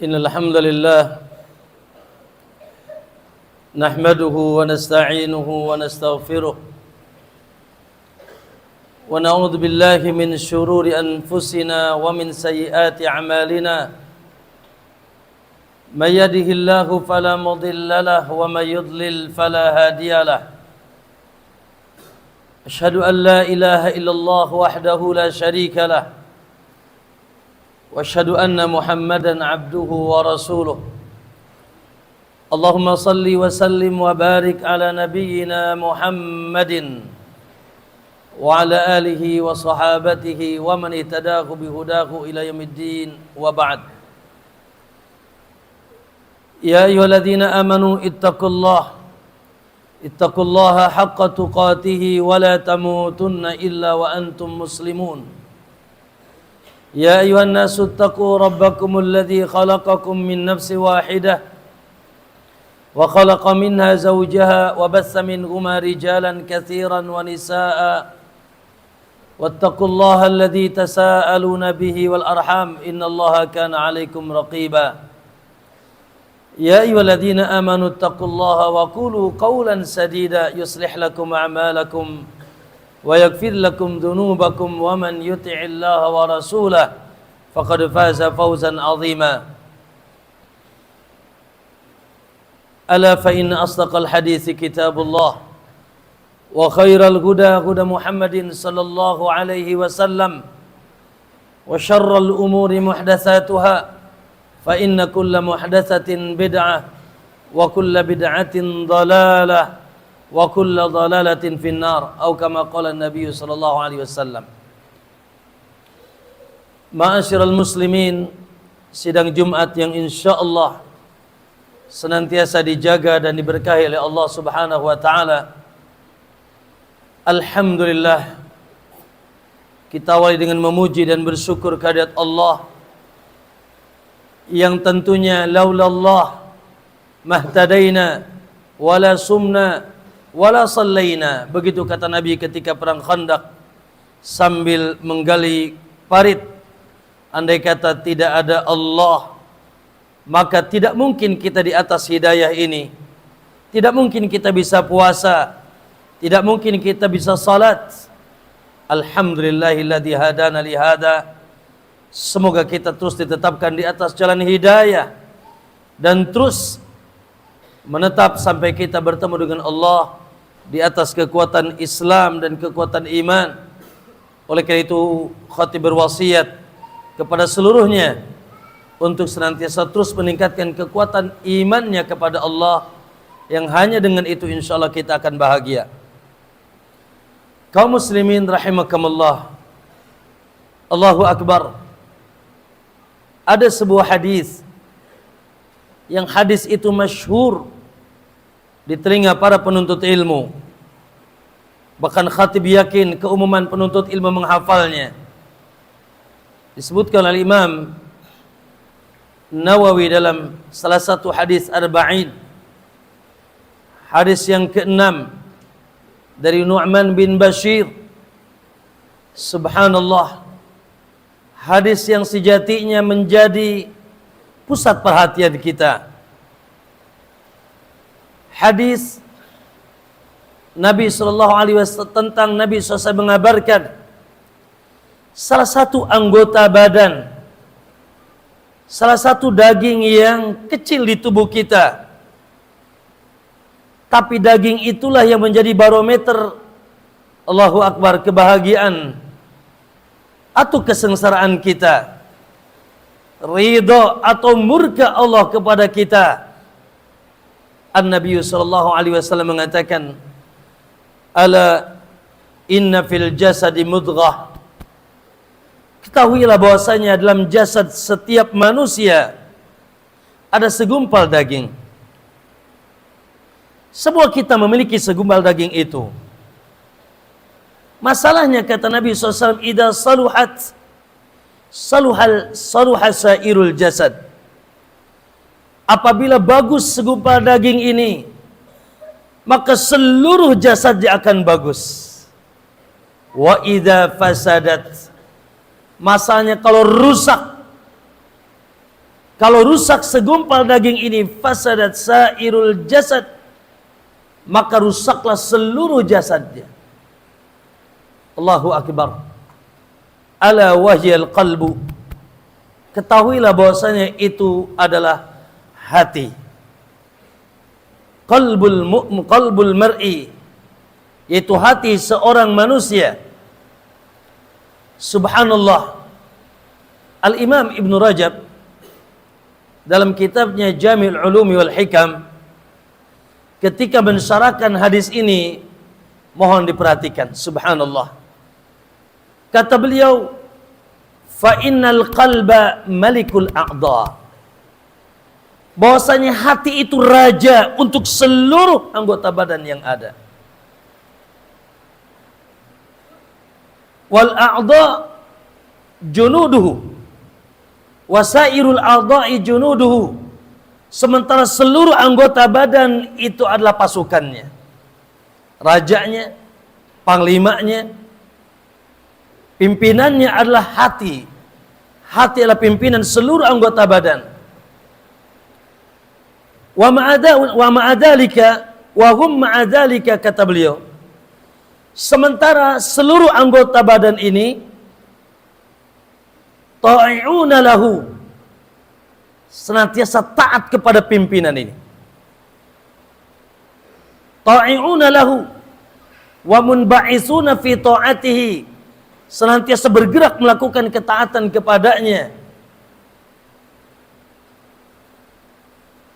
Innal hamdalillah nahmaduhu wa nasta'inuhu wa nastaghfiruh wa na'udzu billahi min shururi anfusina wa min sayyiati a'malina may yahdihillahu fala mudilla lahu wa may yudlil fala hadiya lahu asyhadu an la ilaha illallah wahdahu la syarika lahu wa asyhadu anna Muhammadan abduhu wa rasuluh. Allahumma salli wa sallim wa barik ala nabiyyina Muhammadin wa ala alihi wa sahabatihi wa man ittadahu bihudahu ila yaumiddin wa ba'd. Ya ayyuhalladzina amanu ittaqullaha haqqa tuqatih wa la tamutunna illa wa antum muslimun. يا أيها الناس اتقوا ربكم الذي خلقكم من نفس واحدة وخلق منها زوجها وبث منهما رجالا كثيرا ونساء واتقوا الله الذي تساءلون به والأرحام إن الله كان عليكم رقيبا يا أيها الذين آمنوا اتقوا الله وقولوا قولا سديدا يصلح لكم أعمالكم ويغفر لكم ذنوبكم ومن يطع الله ورسوله فقد فاز فوزا عظيما ألا فإن أصدق الحديث كتاب الله وخير الهدى هدى محمد صلى الله عليه وسلم وشر الأمور محدثاتها فإن كل محدثة بدعة وكل بدعة ضلالة wa kullu dhalalatin finnar atau kama qala Nabi sallallahu alaihi wasallam. Ma'asyiral muslimin, sidang Jumat yang insyaallah senantiasa dijaga dan diberkahi oleh Allah Subhanahu wa taala. Alhamdulillah, kita awali dengan memuji dan bersyukur kehadirat Allah yang tentunya laulallah mahtadaina wala sumna wala sallaina, begitu kata Nabi ketika perang Khandaq sambil menggali parit. Andai kata tidak ada Allah, maka tidak mungkin kita di atas hidayah ini, tidak mungkin kita bisa puasa, tidak mungkin kita bisa salat. Alhamdulillahilladzi hadana li hada. Semoga kita terus ditetapkan di atas jalan hidayah dan terus menetap sampai kita bertemu dengan Allah di atas kekuatan Islam dan kekuatan iman. Oleh karena itu, khatib berwasiat kepada seluruhnya untuk senantiasa terus meningkatkan kekuatan imannya kepada Allah, yang hanya dengan itu insyaallah kita akan bahagia. Kaum muslimin rahimakumullah, Allahu Akbar. Ada sebuah hadis yang hadis itu masyhur di telinga para penuntut ilmu. Bahkan khatib yakin keumuman penuntut ilmu menghafalnya. Disebutkan oleh Imam Nawawi dalam salah satu hadis Arba'in, hadis yang ke-6 dari Nu'man bin Bashir. Subhanallah, hadis yang sejatinya menjadi pusat perhatian kita. Hadis Nabi SAW tentang Nabi SAW mengabarkan salah satu anggota badan, salah satu daging yang kecil di tubuh kita, tapi daging itulah yang menjadi barometer, Allahu Akbar, kebahagiaan atau kesengsaraan kita, ridha atau murka Allah kepada kita. An-Nabi sallallahu alaihi wasallam mengatakan, ala inna fil jasadi mudghah. Ketahuilah bahwasanya dalam jasad setiap manusia ada segumpal daging. Semua kita memiliki segumpal daging itu. Masalahnya, kata Nabi SAW, idza saluhat saluha sairul jasad. Apabila bagus segumpal daging ini, maka seluruh jasad dia akan bagus. Wa idza fasadat, masalahnya kalau rusak, Kalau rusak segumpal daging ini, fasadat sairul jasad, maka rusaklah seluruh jasadnya. Allahu akbar. Ala wahyal qalbu. Ketahuilah bahwasanya itu adalah hati. Qalbul mar'i, yaitu hati seorang manusia. Subhanallah. Al-Imam Ibn Rajab dalam kitabnya Jami'ul Ulumi wal Hikam, ketika mensyarahkan hadis ini, mohon diperhatikan. Subhanallah. Kata beliau, fa innal qalba malikul a'dha, bahwasanya hati itu raja untuk seluruh anggota badan yang ada. Wal a'dha junuduhu wasairul a'dha'i junuduhu, sementara seluruh anggota badan itu adalah pasukannya, rajanya, panglimanya, pimpinannya adalah hati. Hati adalah pimpinan seluruh anggota badan. Wa ma'adhalika wa hum ma'adhalika, kata beliau, sementara seluruh anggota badan ini ta'i'una lahu, senantiasa taat kepada pimpinan ini. Ta'i'una lahu wa munba'isuna fi ta'atihi, senantiasa bergerak melakukan ketaatan kepadanya.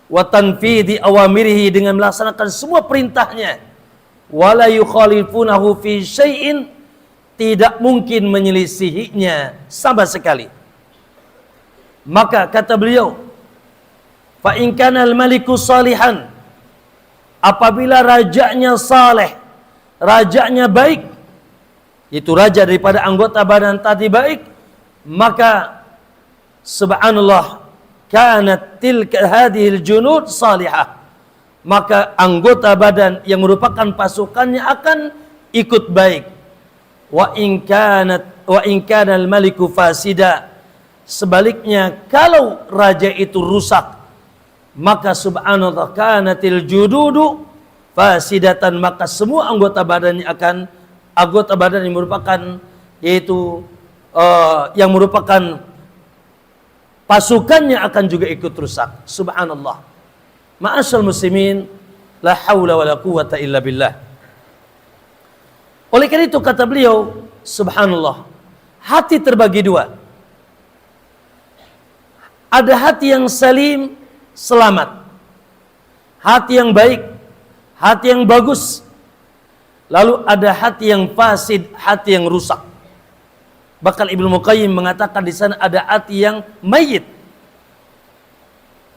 Wa tanfidhi awamirihi, dengan melaksanakan semua perintahnya. Wala yukhalifunahu fi syai'in, tidak mungkin menyelisihinya sama sekali. Maka kata beliau, fa in kana al-maliku salihan, apabila rajanya saleh, rajanya baik, itu raja daripada anggota badan tadi baik, maka subhanallah, kanat tilka hadhil junud salihah, maka anggota badan yang merupakan pasukannya akan ikut baik. Wa in kana al-maliku fasida, sebaliknya kalau raja itu rusak, maka subhanallah kanatil jududu fasidatan, maka semua anggota badannya akan, anggota badan yang merupakan, yaitu yang merupakan pasukannya akan juga ikut rusak. Subhanallah. Ma'asyal muslimin, la haula wala quwata illa billah. Oleh karena itu kata beliau, subhanallah, hati terbagi dua. Ada hati yang salim, selamat, hati yang baik, hati yang bagus. Lalu ada hati yang fasid, hati yang rusak. Bahkan Ibnu Muqayyim mengatakan di sana ada hati yang mayit.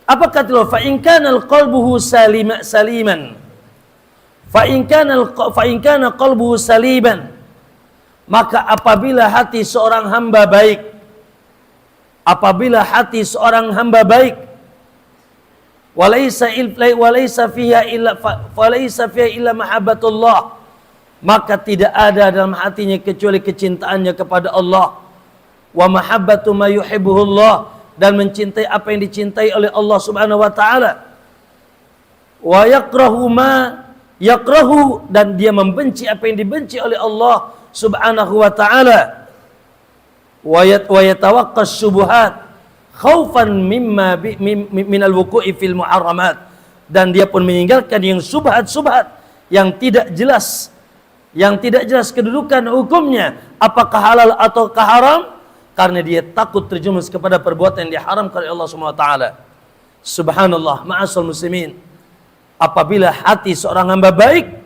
Apa kata Allah? Fa in kana qalbuhu saliman. Fa in kana qalbuhu saliban. Maka apabila hati seorang hamba baik, apabila hati seorang hamba baik, walaysa fiha illa mahabbatullah, maka tidak ada dalam hatinya kecuali kecintaannya kepada Allah. Wa mahabbatu ma yuhibbuhullah, dan mencintai apa yang dicintai oleh Allah Subhanahu wa taala. Wa yakrahu ma yakrahu, dan dia membenci apa yang dibenci oleh Allah Subhanahu wa taala. Wa yatawaqqas syubuhat khaufan mimma minal wuqu'i fil muharramat, dan dia pun meninggalkan yang subhat-subhat yang tidak jelas, yang tidak jelas kedudukan hukumnya, apakah halal atau haram, karena dia takut terjerumus kepada perbuatan yang diharamkan oleh Allah Subhanahu wa taala. Subhanallah, ma'asal muslimin, apabila hati seorang hamba baik,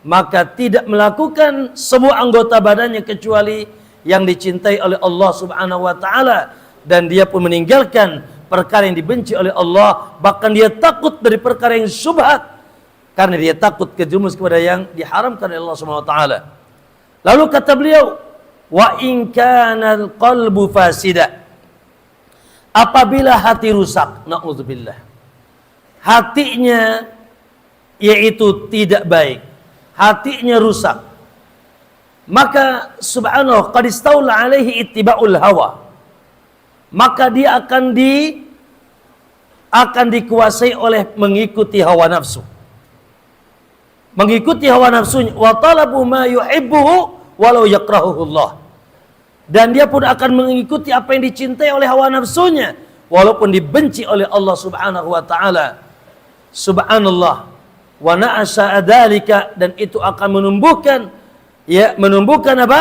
maka tidak melakukan semua anggota badannya kecuali yang dicintai oleh Allah Subhanahu wa taala, dan dia pun meninggalkan perkara yang dibenci oleh Allah, bahkan dia takut dari perkara yang syubhat karena dia takut terjerumus kepada yang diharamkan oleh Allah Subhanahu wa taala. Lalu kata beliau, wa in kana al-qalbu fasida, apabila hati rusak, na'udzubillah, hatinya yaitu tidak baik, hatinya rusak, maka subhanallah qad istaula alaihi ittiba'ul hawa, maka dia akan akan dikuasai oleh mengikuti hawa nafsu. Mengikuti hawa nafsunya, wa talabu ma yuhibbuhu walau yakrahuhu Allah. Dan dia pun akan mengikuti apa yang dicintai oleh hawa nafsunya walaupun dibenci oleh Allah Subhanahu wa taala. Subhanallah. Wa na'asa dzalika, dan itu akan menumbuhkan apa?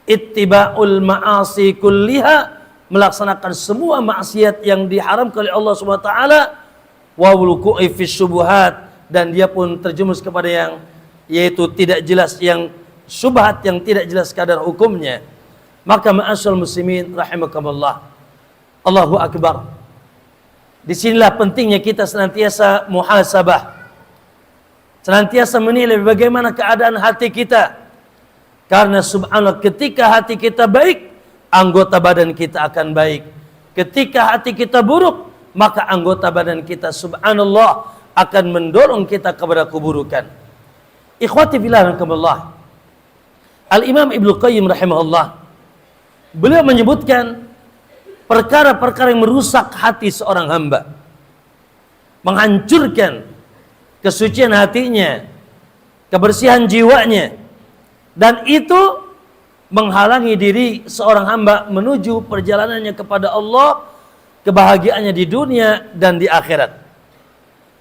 Ittiba'ul ma'asi kulliha, melaksanakan semua maksiat yang diharamkan oleh Allah Subhanahu wa taala, wa wuluku'i fi syubhat, dan dia pun terjumus kepada yang yaitu tidak jelas, yang syubhat yang tidak jelas kadar hukumnya. Maka ma'asyal muslimin rahimakumullah, Allahu akbar. Disinilah pentingnya kita senantiasa muhasabah, senantiasa menilai bagaimana keadaan hati kita. Karena subhanallah, ketika hati kita baik, anggota badan kita akan baik. Ketika hati kita buruk, maka anggota badan kita subhanallah akan mendorong kita kepada keburukan. Ikhwati fillah rahimakumullah. Al-Imam Ibnu Qayyim rahimahullah, beliau menyebutkan perkara-perkara yang merusak hati seorang hamba, menghancurkan kesucian hatinya, kebersihan jiwanya, dan itu menghalangi diri seorang hamba menuju perjalanannya kepada Allah, kebahagiaannya di dunia dan di akhirat.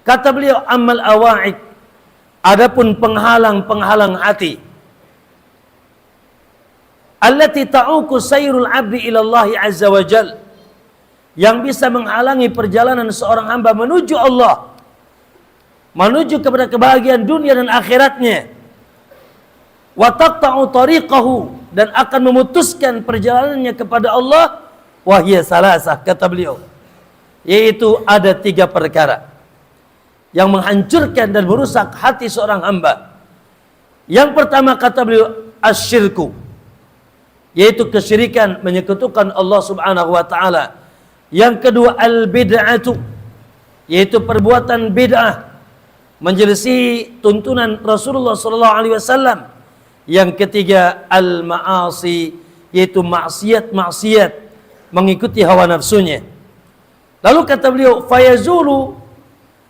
Kata beliau, amal awa'id, adapun penghalang-penghalang hati, allati ta'uqu sayrul 'abdi ila Allah azza wa jal, yang bisa menghalangi perjalanan seorang hamba menuju Allah, menuju kepada kebahagiaan dunia dan akhiratnya. Wa taqta'u tariqahu, dan akan memutuskan perjalanannya kepada Allah. Wahya salasah, kata beliau, yaitu ada 3 perkara yang menghancurkan dan merusak hati seorang hamba. Yang pertama, kata beliau, asyirku, yaitu kesyirikan, menyekutukan Allah Subhanahu wa taala. Yang kedua, al-bid'atu, yaitu perbuatan bid'ah, menyelisih tuntunan Rasulullah sallallahu alaihi wasallam. Yang ketiga, al-ma'asi, yaitu maksiat-maksiat, mengikuti hawa nafsunya. Lalu kata beliau,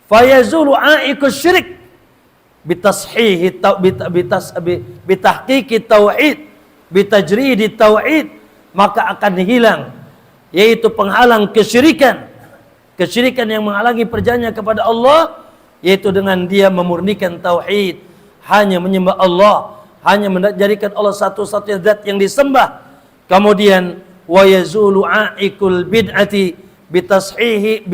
fayazulu a'ikus syirik bitashihi bitahqiqi tauhid, bitajridi tauhid, maka akan hilang, yaitu penghalang kesyirikan, kesyirikan yang menghalangi perjalanannya kepada Allah, yaitu dengan dia memurnikan tauhid, hanya menyembah Allah, hanya menjadikan Allah satu-satunya zat yang disembah. Kemudian wa yazulu a'ikul bid'ati bitashihi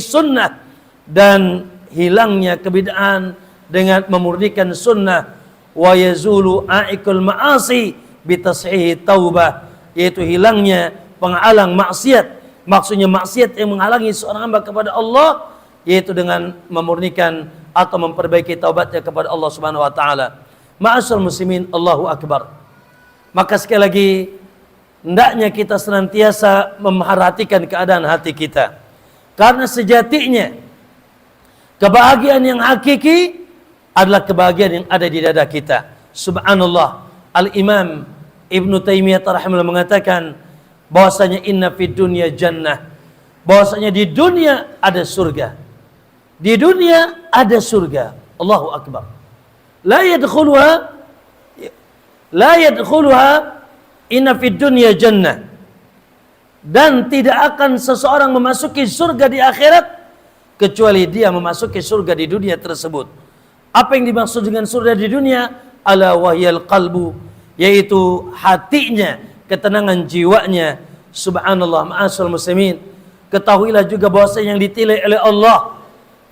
sunnah, dan hilangnya kebid'ahan dengan memurnikan sunnah. Wa yazulu a'ikul ma'asi bitashihi taubah, yaitu hilangnya penghalang maksiat, maksudnya maksiat yang menghalangi seorang hamba kepada Allah, yaitu dengan memurnikan atau memperbaiki taubatnya kepada Allah Subhanahu wa taala. Ma'asyar muslimin, Allahu akbar. Maka sekali lagi, hendaknya kita senantiasa memperhatikan keadaan hati kita, karena sejatinya kebahagiaan yang hakiki adalah kebahagiaan yang ada di dada kita. Subhanallah, Al-Imam Ibnu Taimiyah rahimahullah mengatakan bahwasanya inna fid dunya jannah, bahwasanya di dunia ada surga. Di dunia ada surga. Allahu akbar. La yadkhuluha inna fid dunya jannah, dan tidak akan seseorang memasuki surga di akhirat kecuali dia memasuki surga di dunia tersebut. Apa yang dimaksud dengan surga di dunia? Ala wahyal qalbu, yaitu hatinya, ketenangan jiwanya. Subhanallah, ma'asyal muslimin, ketahuilah juga bahwasanya yang ditilai oleh Allah,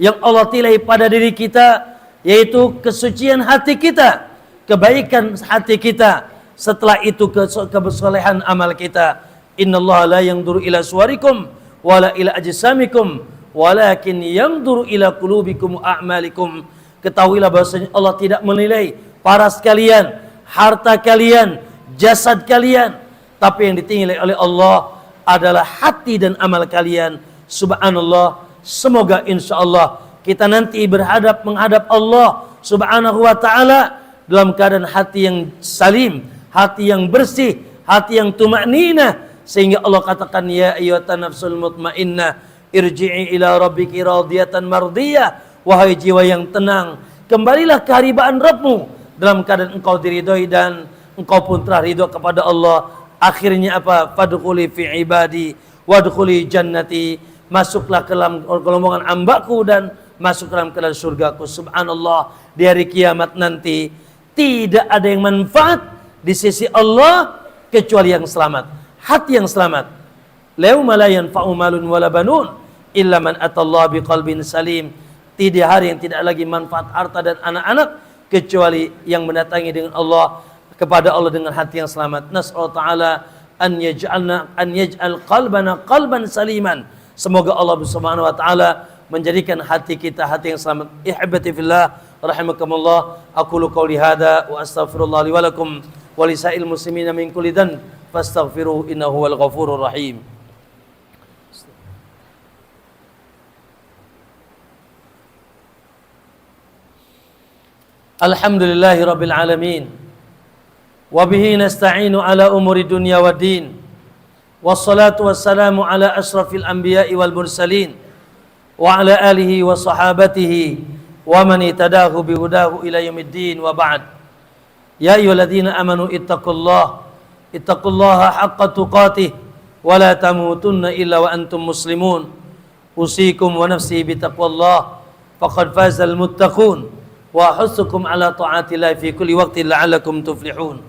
yang Allah tilai pada diri kita, yaitu kesucian hati kita, kebaikan hati kita. Setelah itu kebersolehan amal kita. Innallaha la yanzuru ila suwarikum wala ila ajsamikum walakin yanzuru ila qulubikum wa a'malikum. Ketahuilah bahwasanya Allah tidak menilai paras kalian, harta kalian, jasad kalian, tapi yang ditinilai oleh Allah adalah hati dan amal kalian. Subhanallah, semoga insyaallah kita nanti menghadap Allah Subhanahu wa taala dalam keadaan hati yang salim, hati yang bersih, hati yang tumakninah, sehingga Allah katakan, ya ayyuhan nafsul mutmainnah irji'i ila rabbiki radiyatan mardiyah, wahai jiwa yang tenang, kembalilah ke haribaan Rabbmu dalam keadaan engkau diridhoi dan engkau pun telah ridho kepada Allah. Akhirnya apa? Fadkhuli fi ibadi wadkhuli jannati, masuklah ke dalam golongan hambaku dan masuk ke dalam surgaku. Subhanallah, di hari kiamat nanti tidak ada yang manfaat di sisi Allah kecuali yang selamat, hati yang selamat. Yauma la yanfa'u malun wala banun illa man atallaha biqalbin salim. Tidak hari yang tidak lagi manfaat harta dan anak-anak kecuali yang mendatangi dengan Allah, kepada Allah dengan hati yang selamat. Nas'allahu ta'ala an yaj'al qalbana qalban saliman. Semoga Allah Subhanahu wa taala menjadikan hati kita hati yang selamat. Ihibati fillah rahimakumullah. Aqulu qouli hadza wa astaghfirullah li wa lakum wa lisa'il muslimina min kulli dhanb fastaghfiruhu innahu huwal ghafurur rahim. Alhamdulillahi rabbil alamin, wa bihi nasta'inu ala umuri dunya waddin, wassalatu wassalamu ala asrafil anbiya'i wal mursalin wa ala alihi wa sahabatihi wa man itadahu bihudahu ila yaumiddin, wa ba'd. Ya ayyuhalladzina amanu ittaqullaha haqqa tuqatih wa la tamutunna illa wa antum muslimun. Usikum wa nafsi bitaqwallah faqad fazal muttaqun wa ahussukum ala ta'atillah fi kulli waqtin la'allakum tuflihun.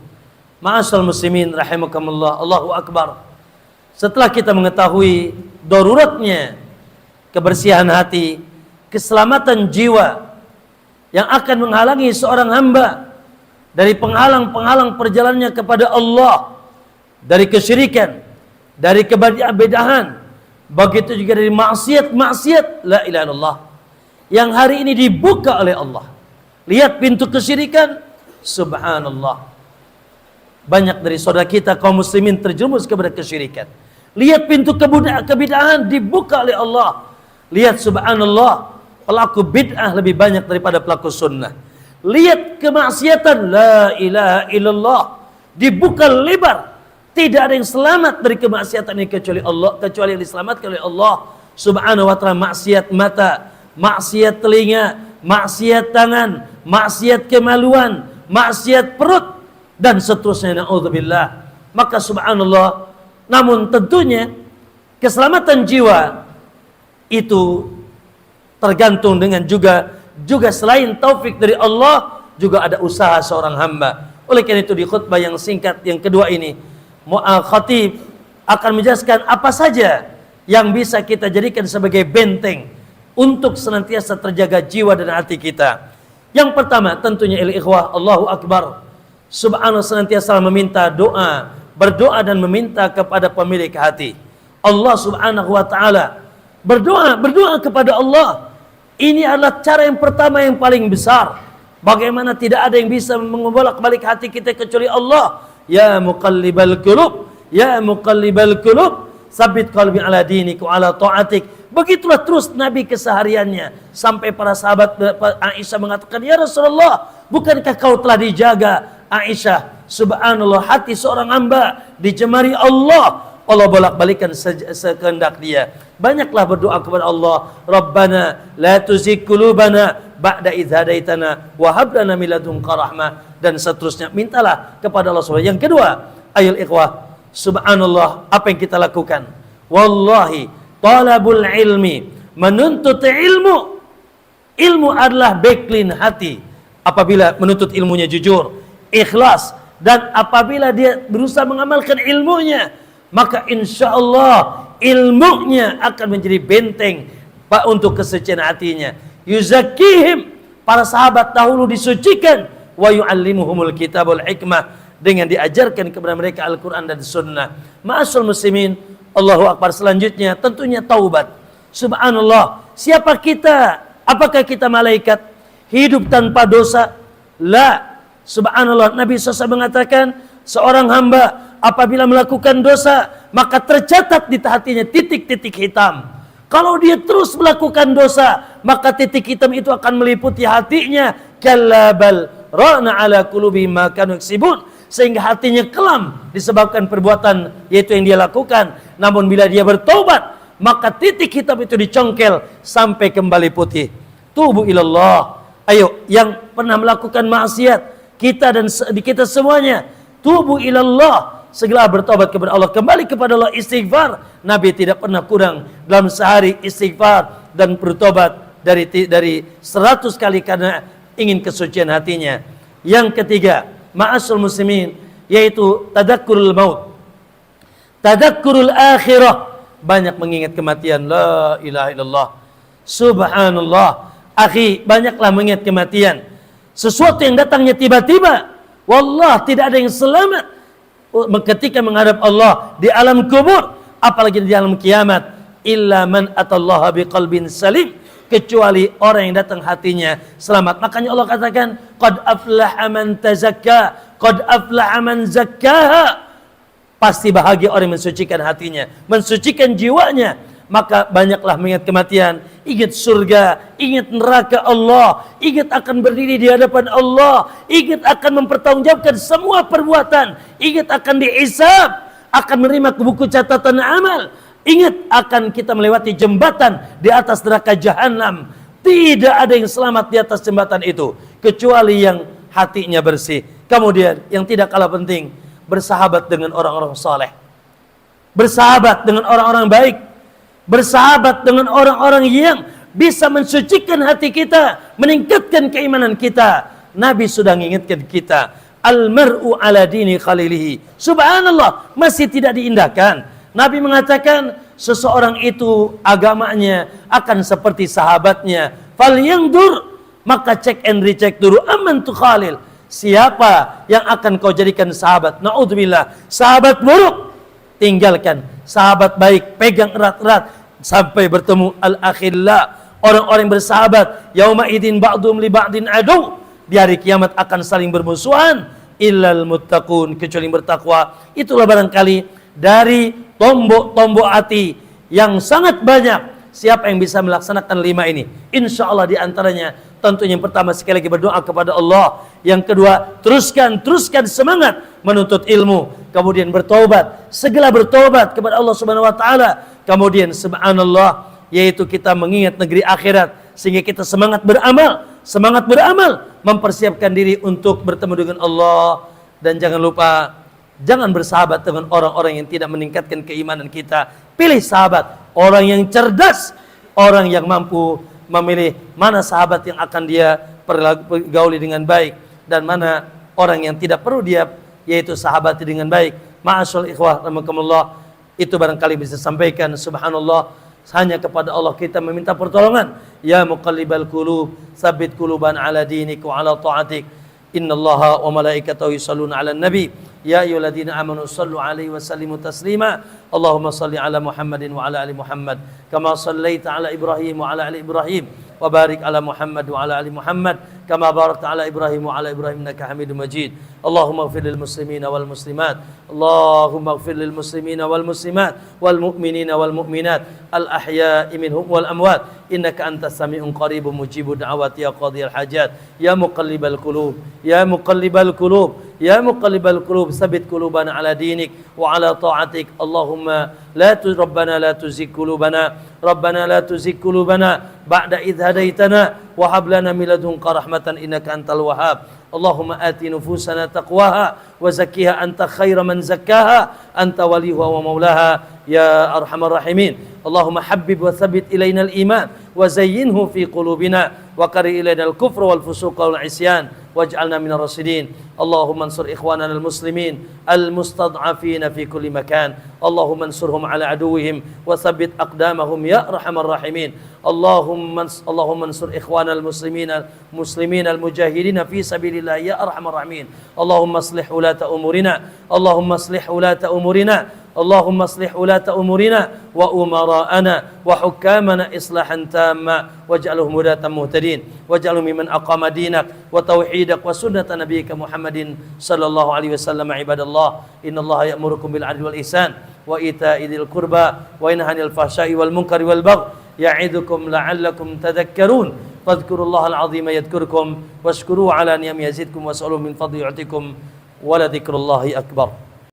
Ma'asyiral muslimin rahimakumullah. Allahu akbar. Setelah kita mengetahui daruratnya kebersihan hati, keselamatan jiwa yang akan menghalangi seorang hamba dari penghalang-penghalang perjalanannya kepada Allah, dari kesyirikan, dari kebedahan, begitu juga dari maksiat la ilaha illallah yang hari ini dibuka oleh Allah. Lihat pintu kesyirikan, subhanallah. Banyak dari saudara kita kaum muslimin terjerumus kepada kesyirikan. Lihat pintu kebidahan dibuka oleh Allah. Lihat subhanallah, pelaku bid'ah lebih banyak daripada pelaku sunnah. Lihat kemaksiatan, la ilaha illallah, dibuka lebar. Tidak ada yang selamat dari kemaksiatan ini kecuali Allah, kecuali yang diselamatkan oleh Allah subhanahu wa ta'ala. Maksiat mata, maksiat telinga, maksiat tangan, maksiat kemaluan, maksiat perut, dan seterusnya, na'udzubillah. Maka subhanallah, namun tentunya keselamatan jiwa itu tergantung dengan juga selain taufik dari Allah, juga ada usaha seorang hamba. Oleh karena itu di khutbah yang singkat yang kedua ini, khatib akan menjelaskan apa saja yang bisa kita jadikan sebagai benteng untuk senantiasa terjaga jiwa dan hati kita. Yang pertama tentunya ikhwah, Allahu akbar. Subhanallah, senantiasa meminta doa, berdoa dan meminta kepada pemilik hati. Allah subhanahu wa ta'ala. Berdoa kepada Allah. Ini adalah cara yang pertama yang paling besar. Bagaimana tidak ada yang bisa membolak-balik hati kita kecuali Allah. Ya muqallibal qulub, ya muqallibal qulub, sabit qalbi ala dinik wa ala ta'atik. Begitulah terus Nabi kesehariannya, sampai para sahabat Aisyah mengatakan, ya Rasulullah, bukankah kau telah dijaga? Aisyah, subhanallah, hati seorang hamba dicemari Allah, Allah bolak-balikan sekehendak dia. Banyaklah berdoa kepada Allah, Rabbana la tuzigh qulubana ba'da idh hadaitana wa hab lana min ladunka rahmah, dan seterusnya. Mintalah kepada Allah SWT. Yang kedua, ayol ikhwah, subhanallah, apa yang kita lakukan? Wallahi, talabul ilmi, menuntut ilmu. Ilmu adalah backline hati. Apabila menuntut ilmunya jujur, ikhlas, dan apabila dia berusaha mengamalkan ilmunya, maka insya Allah ilmunya akan menjadi benteng untuk kesucian hatinya. Yuzakihim, para sahabat dahulu disucikan, wa yu'allimuhumul kitabul hikmah, dengan diajarkan kepada mereka Al-Quran dan Sunnah. Ma'asyul muslimin, Allahu akbar. Selanjutnya tentunya taubat. Subhanallah, siapa kita? Apakah kita malaikat hidup tanpa dosa? La. Subhanallah, Nabi SAW mengatakan, seorang hamba apabila melakukan dosa, maka tercatat di hatinya titik-titik hitam. Kalau dia terus melakukan dosa, maka titik hitam itu akan meliputi hatinya. Kalla bal rana ala qulubihim ma kanu yaksibun, sehingga hatinya kelam disebabkan perbuatan yaitu yang dia lakukan. Namun bila dia bertobat, maka titik hitam itu dicongkel sampai kembali putih. Tubu ilallah. Ayo, yang pernah melakukan maksiat, kita dan kita semuanya, tubu ilallah, segera bertobat kepada Allah, kembali kepada Allah, istighfar. Nabi tidak pernah kurang dalam sehari istighfar dan bertobat dari 100 kali karena ingin kesucian hatinya. Yang ketiga, ma'asyarul muslimin, yaitu tadakkurul maut, tadakkurul akhirah, banyak mengingat kematian. La ilaha illallah, subhanallah. Akhi, banyaklah mengingat kematian. Sesuatu yang datangnya tiba-tiba, wallah tidak ada yang selamat ketika menghadap Allah di alam kubur, apalagi di alam kiamat. Illa man atallaha biqalbin salim, kecuali orang yang datang hatinya selamat. Makanya Allah katakan, qad aflaha man tazakka, qad aflaha man zakkaha. Pasti bahagia orang yang mensucikan hatinya, mensucikan jiwanya. Maka banyaklah mengingat kematian, ingat surga, ingat neraka Allah, ingat akan berdiri di hadapan Allah, ingat akan mempertanggungjawabkan semua perbuatan, ingat akan dihisab, akan menerima buku catatan amal, ingat akan kita melewati jembatan di atas neraka jahanam. Tidak ada yang selamat di atas jembatan itu kecuali yang hatinya bersih. Kemudian yang tidak kalah penting, bersahabat dengan orang-orang saleh, bersahabat dengan orang-orang baik, bersahabat dengan orang-orang yang bisa mensucikan hati kita, meningkatkan keimanan kita. Nabi sudah mengingatkan kita, al-mar'u ala dini khalilihi. Subhanallah, masih tidak diindahkan. Nabi mengatakan seseorang itu agamanya akan seperti sahabatnya. Fal yangdur, maka cek and recheck dulu, aman tu khalil, siapa yang akan kau jadikan sahabat. Na'udzubillah, sahabat buruk tinggalkan, sahabat baik pegang erat-erat sampai bertemu al-akhilla, orang-orang bersahabat. Yauma idin ba'dhum li ba'din adu, di hari kiamat akan saling bermusuhan. Illal muttaqun, kecuali yang bertakwa. Itulah barangkali dari tombok-tombok hati yang sangat banyak. Siapa yang bisa melaksanakan 5 ini? Insya Allah di antaranya, tentunya yang pertama sekali lagi berdoa kepada Allah. Yang kedua, teruskan semangat menuntut ilmu. Kemudian bertobat, segera bertobat kepada Allah Subhanahu wa taala. Kemudian subhanallah, yaitu kita mengingat negeri akhirat sehingga kita semangat beramal, mempersiapkan diri untuk bertemu dengan Allah. Dan jangan lupa, jangan bersahabat dengan orang-orang yang tidak meningkatkan keimanan kita. Pilih sahabat, orang yang cerdas, orang yang mampu memilih mana sahabat yang akan dia pergauli dengan baik dan mana orang yang tidak perlu dia yaitu sahabat dengan baik. Ma'asyarul ikhwah rahimakumullah, itu barangkali bisa sampaikan. Subhanallah, hanya kepada Allah kita meminta pertolongan. Ya muqallibal qulub, tsabbit qulubana ala dinik wa ala ta'atik. Innallaha wa malaikatahu yusholluna 'alan nabi. Ya ayyuhalladzina amanu shallu 'alaihi wa sallimu taslima. Allahumma shalli 'ala Muhammadin wa 'ala ali Muhammad kama shallaita 'ala Ibrahim wa 'ala ali Ibrahim wa barik 'ala Muhammad wa 'ala ali Muhammad kama barakta 'ala Ibrahim wa 'ala Ibrahim innaka Hamidum Majid. Allahumma ighfir lil muslimina wal muslimat, Allahumma ighfir lil muslimina wal muslimat wal mu'minina wal mu'minat al ahya'i minhum wal amwat innaka antas sami'un qaribun mujibud da'awati ya qadhiyal hajat. Ya muqallibal qulub, ya muqallibal qulub, ya muqallibal qulub, tsabbit qulubana ala dinik wa ala ta'atik. Allahumma rabbana la tuzigh qulubana, rabbana la tuzigh qulubana ba'da idh hadaitana wa hab lana min ladunka rahmatan innaka antal wahhab. Allahumma ati nufusana taqwaha wa zakkiha anta khaira man zakkaha anta waliyuha wa maulaha ya arhamar rahimin. Allahumma habbib wa thabbit ilaina al-iman wa zayyinhu fi qulubina wa qari ilaina al-kufra wal fusuqa wal isyan waj'alna minar rasyidin. Allahumma ansur ikhwanana al-muslimin al-mustad'afina fi kulli makan. Allahumma ansurhum ala aduwwihim wa thabbit aqdamahum ya arhamar rahimin. Allahumma ansur ikhwanana al-muslimin al-mujahidin fi sabilillah ya arhamar rahimin. Allahumma aslih ulata umurina, Allahumma aslih ulata umurina, Allahumma aslih ulata umurina wa umara'ana wa hukamana islahan tamma waj'alhum hudatan muhtadin waj'alhum mimman aqama dinak wa tauhidak wa sunnata nabiyyika Muhammadin sallallahu alaihi wasallam. Ibadallah, innallaha ya'murukum bil 'adli wal ihsan wa ita'i dzil qurba wa yanha 'anil fahsya'i wal munkari wal baghi ya'idukum la'allakum tadhakkarun. Fadhkurullaha al-'azima yadhkurkum washkuruhu 'ala ni'amihi yazidkum was'aluhu min fadli yu'tikum wa la dzikrullahi akbar.